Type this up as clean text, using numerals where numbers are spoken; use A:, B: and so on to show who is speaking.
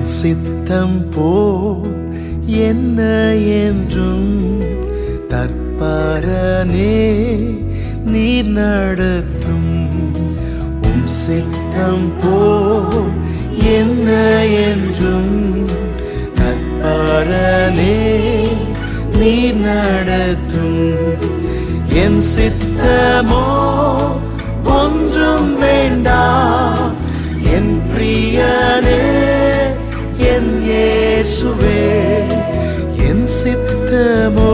A: சித்தம் போல் என்ன என்றும் தற்பரனே நீர் நடத்தும். உம் சித்தம் போல் என்ன என்றும் தற்பரனே நீர் நடத்தும். என் சித்தமோ ஒன்றும் வேண்டாம் என் பிரியனே என் இயேசுவே. என் சித்தமோ